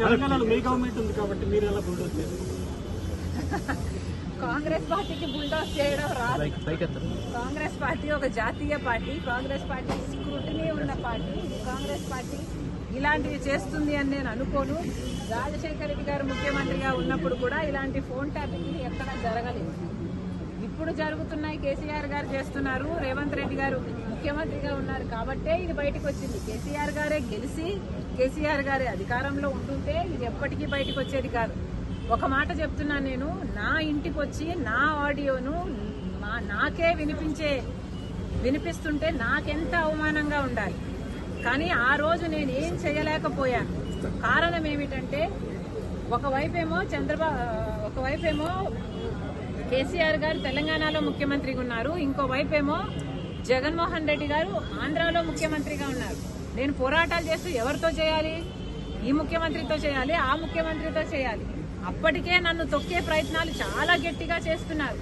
తెలంగాణలో మీ గవర్నమెంట్ ఉంది కాబట్టి మీరు ఎలా బుల్డోజ్ చేస్తారు? కాంగ్రెస్ పార్టీకి బుల్డోజ్ చేయడం రాదు. కాంగ్రెస్ పార్టీ ఒక జాతీయ పార్టీ, కాంగ్రెస్ పార్టీ స్క్రూటినీ ఉన్న పార్టీ. కాంగ్రెస్ పార్టీ ఇలాంటివి చేస్తుంది అని నేను అనుకోను. రాజశేఖర రెడ్డి గారు ముఖ్యమంత్రిగా ఉన్నప్పుడు కూడా ఇలాంటి ఫోన్ ట్యాపింగ్ ఎక్కడా జరగలేదు. ఇప్పుడు జరుగుతున్నాయి, కేసీఆర్ గారు చేస్తున్నారు, రేవంత్ రెడ్డి గారు ముఖ్యమంత్రిగా ఉన్నారు కాబట్టే ఇది బయటకు వచ్చింది. కేసీఆర్ గారే గెలిచి కేసీఆర్ గారే అధికారంలో ఉంటుంటే ఇది ఎప్పటికీ బయటకు వచ్చేది కాదు. ఒక మాట చెప్తున్నాను, నేను నా ఇంటికి వచ్చి నా ఆడియోను నాకే వినిపిస్తుంటే నాకెంత అవమానంగా ఉండాలి. కానీ ఆ రోజు నేను ఏం చేయలేకపోయాను. కారణం ఏమిటంటే ఒకవైపేమో కేసీఆర్ గారు తెలంగాణలో ముఖ్యమంత్రిగా ఉన్నారు, ఇంకోవైపేమో జగన్మోహన్ రెడ్డి గారు ఆంధ్రాలో ముఖ్యమంత్రిగా ఉన్నారు. నేను పోరాటాలు చేస్తూ ఎవరితో చేయాలి? ఈ ముఖ్యమంత్రితో చేయాలి, ఆ ముఖ్యమంత్రితో చేయాలి. అప్పటికే నన్ను తొక్కే ప్రయత్నాలు చాలా గట్టిగా చేస్తున్నారు.